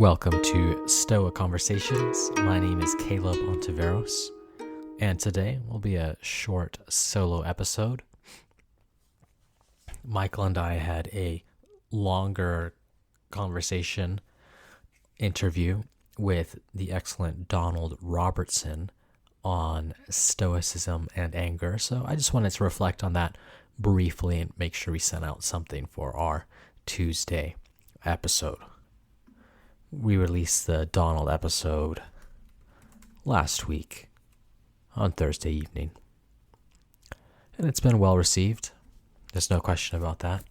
Welcome to Stoic Conversations. My name is Caleb Ontiveros, and today will be a short solo episode. Michael and I had a longer conversation interview with the excellent Donald Robertson on Stoicism and anger, so I just wanted to reflect on that briefly and make sure we sent out something for our Tuesday episode. We released the Donald episode last week on Thursday evening, and it's been well received. There's no question about that.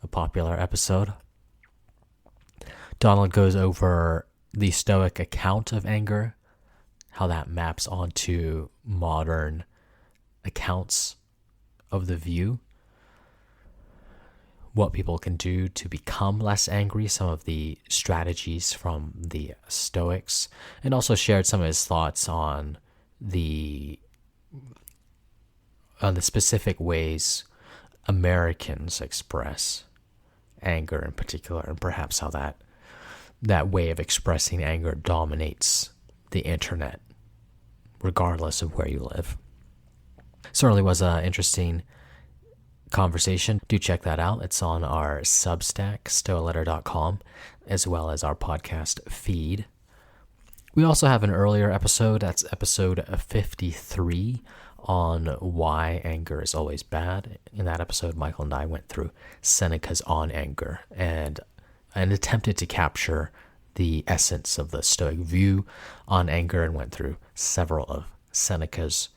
A popular episode. Donald goes over the Stoic account of anger, how that maps onto modern accounts of the view, what people can do to become less angry, some of the strategies from the Stoics, and also shared some of his thoughts on the specific ways Americans express anger in particular, and perhaps how that way of expressing anger dominates the internet, regardless of where you live. Certainly was an interesting conversation. Do check that out. It's on our Substack, stoaletter.com, as well as our podcast feed. We also have an earlier episode, that's episode 53, on why anger is always bad. In that episode, Michael and I went through Seneca's On Anger and attempted to capture the essence of the Stoic view on anger and went through several of Seneca's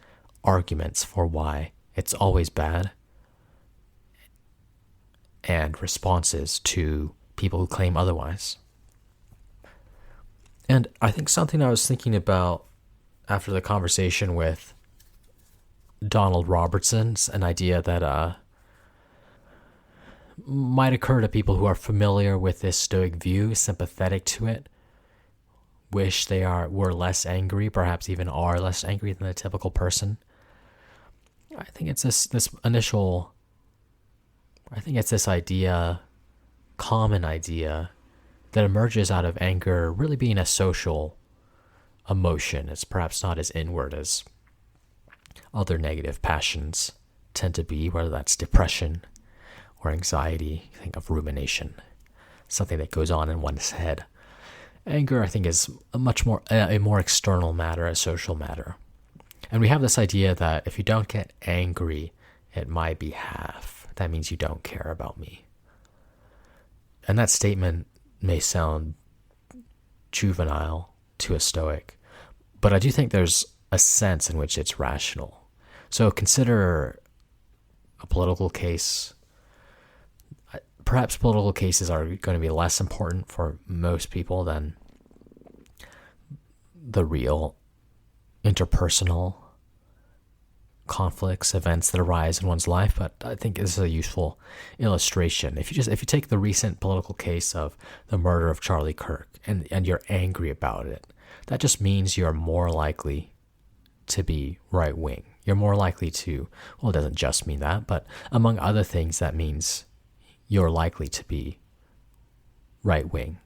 arguments for why it's always bad and responses to people who claim otherwise. And I think something I was thinking about after the conversation with Donald Robertson's an idea that might occur to people who are familiar with this Stoic view, sympathetic to it, wish they were less angry, perhaps even are less angry than the typical person. I think it's this common idea that emerges out of anger really being a social emotion. It's perhaps not as inward as other negative passions tend to be, whether that's depression or anxiety. Think of rumination, something that goes on in one's head. Anger, I think, is a more external matter, a social matter. And we have this idea that if you don't get angry at my behalf, that means you don't care about me. And that statement may sound juvenile to a Stoic, but I do think there's a sense in which it's rational. So consider a political case. Perhaps political cases are going to be less important for most people than the real interpersonal conflicts, events that arise in one's life, but I think this is a useful illustration. If you take the recent political case of the murder of Charlie Kirk and you're angry about it, that just means you're more likely to be right-wing. You're more likely to, well, it doesn't just mean that, but among other things, that means you're likely to be right-wing.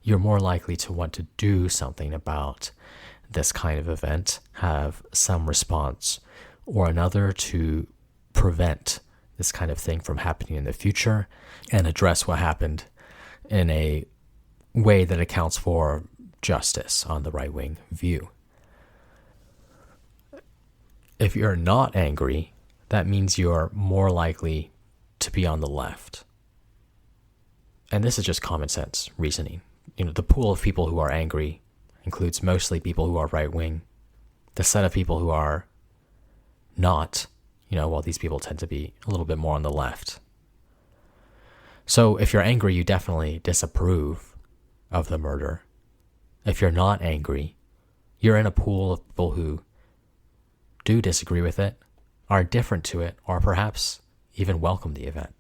You're more likely to want to do something about this kind of event, have some response or another to prevent this kind of thing from happening in the future and address what happened in a way that accounts for justice on the right-wing view. If you're not angry, that means you're more likely to be on the left. And this is just common sense reasoning. The pool of people who are angry includes mostly people who are right-wing. The set of people who are not, well, these people tend to be a little bit more on the left. So if you're angry, you definitely disapprove of the murder. If you're not angry, you're in a pool of people who do disagree with it, are indifferent to it, or perhaps even welcome the event.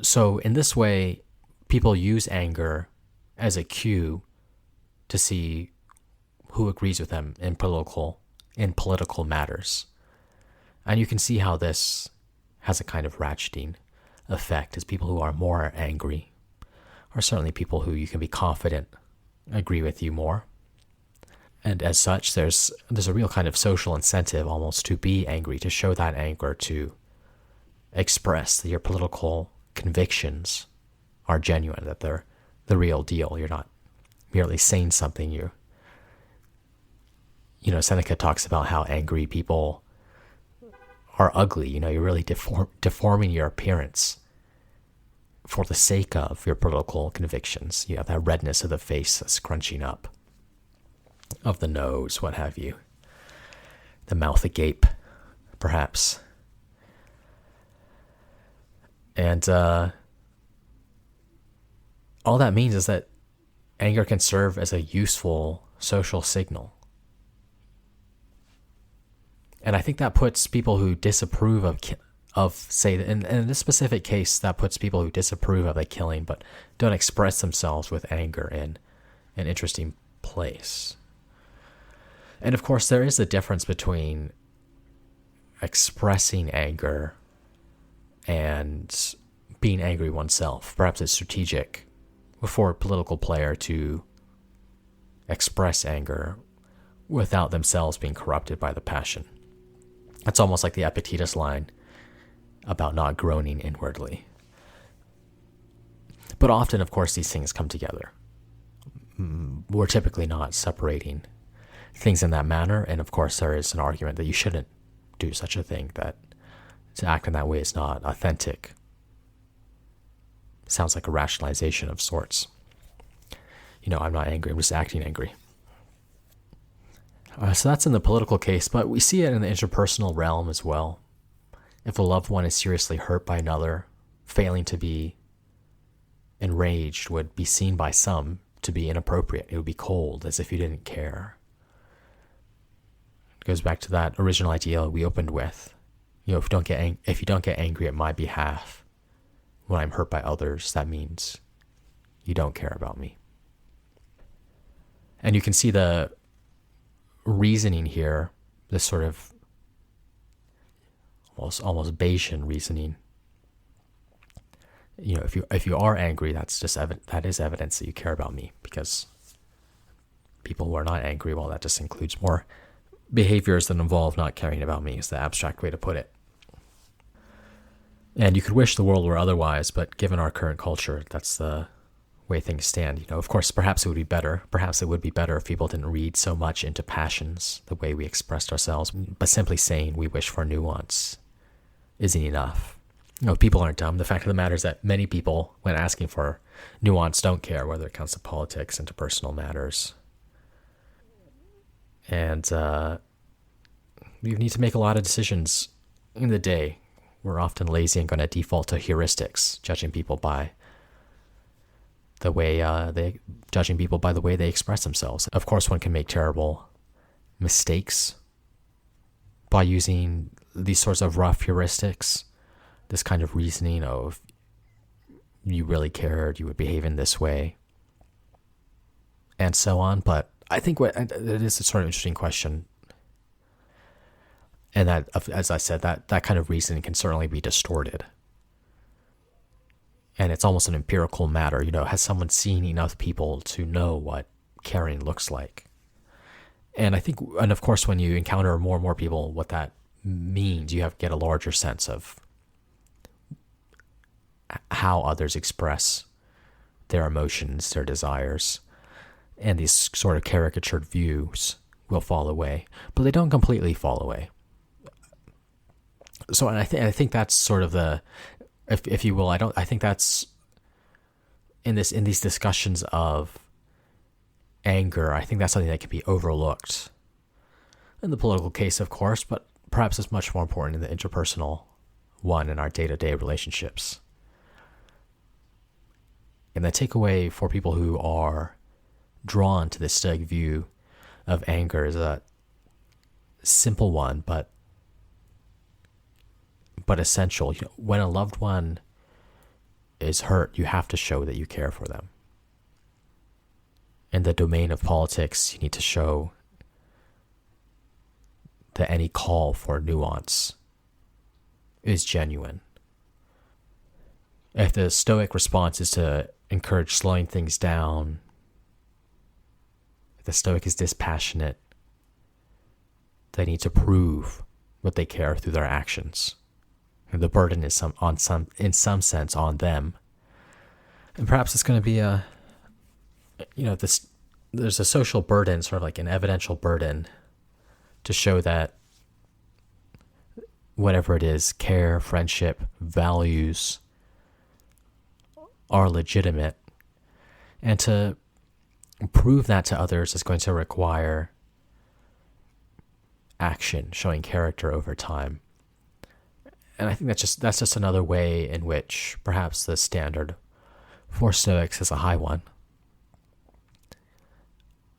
So in this way, people use anger as a cue to see who agrees with them in political matters. And you can see how this has a kind of ratcheting effect as people who are more angry are certainly people who you can be confident agree with you more. And as such, there's a real kind of social incentive almost to be angry, to show that anger, to express that your political convictions are genuine, that they're the real deal. You're not merely saying something. Seneca talks about how angry people are ugly. You're really deforming your appearance for the sake of your political convictions. You have that redness of the face, a scrunching up of the nose, what have you. The mouth agape, perhaps. And all that means is that anger can serve as a useful social signal. And I think that puts people who disapprove of say, in this specific case, that puts people who disapprove of the killing but don't express themselves with anger in an interesting place. And of course, there is a difference between expressing anger and being angry oneself. Perhaps it's strategic for a political player to express anger without themselves being corrupted by the passion. It's almost like the Epictetus line about not groaning inwardly. But often, of course, these things come together. We're typically not separating things in that manner, and of course there is an argument that you shouldn't do such a thing, that to act in that way is not authentic. It sounds like a rationalization of sorts. I'm not angry, I'm just acting angry. So that's in the political case, but we see it in the interpersonal realm as well. If a loved one is seriously hurt by another, failing to be enraged would be seen by some to be inappropriate. It would be cold, as if you didn't care. It goes back to that original idea we opened with. If you don't get angry at my behalf when I'm hurt by others, that means you don't care about me. And you can see the reasoning here, this sort of almost Bayesian reasoning. If you are angry, that is evidence that you care about me, because people who are not angry, well, that just includes more behaviors that involve not caring about me, is the abstract way to put it. And you could wish the world were otherwise, but given our current culture, that's the way things stand. Of course, perhaps it would be better. Perhaps it would be better if people didn't read so much into passions, the way we expressed ourselves. But simply saying we wish for nuance isn't enough. People aren't dumb. The fact of the matter is that many people, when asking for nuance, don't care, whether it comes to politics, interpersonal matters. And we need to make a lot of decisions in the day. We're often lazy and going to default to heuristics, judging people by the way they express themselves. Of course, one can make terrible mistakes by using these sorts of rough heuristics, this kind of reasoning of you really cared, you would behave in this way, and so on. But I think it is a sort of interesting question. And that, as I said, that kind of reasoning can certainly be distorted. And it's almost an empirical matter. Has someone seen enough people to know what caring looks like? And of course, when you encounter more and more people, what that means, you get a larger sense of how others express their emotions, their desires, and these sort of caricatured views will fall away, but they don't completely fall away. So, and I think that's sort of the, if you will, I think that's in these discussions of anger, I think that's something that can be overlooked in the political case, of course, but perhaps it's much more important in the interpersonal one, in our day-to-day relationships. And the takeaway for people who are drawn to this Stoic view of anger is a simple one, but essential. When a loved one is hurt, you have to show that you care for them. In the domain of politics, you need to show that any call for nuance is genuine. If the Stoic response is to encourage slowing things down, if the Stoic is dispassionate, they need to prove what they care through their actions. And the burden is in some sense on them. And perhaps it's going to be there's a social burden, sort of like an evidential burden, to show that whatever it is, care, friendship, values, are legitimate. And to prove that to others is going to require action, showing character over time. And I think that's just another way in which perhaps the standard for Stoics is a high one.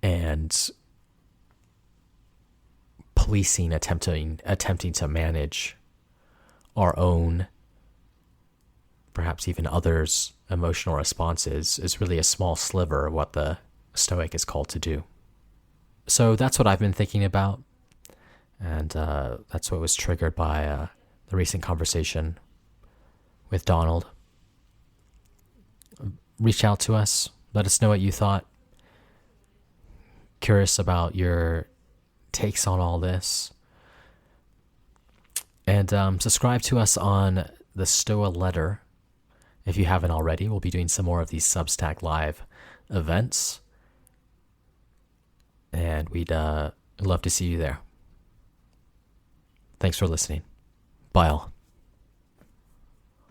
And policing, attempting to manage our own, perhaps even others' emotional responses is really a small sliver of what the Stoic is called to do. So that's what I've been thinking about, and that's what was triggered by the recent conversation with Donald. Reach out to us. Let us know what you thought. Curious about your takes on all this. And subscribe to us on the Stoa Letter if you haven't already. We'll be doing some more of these Substack Live events. And we'd love to see you there. Thanks for listening. Bye all.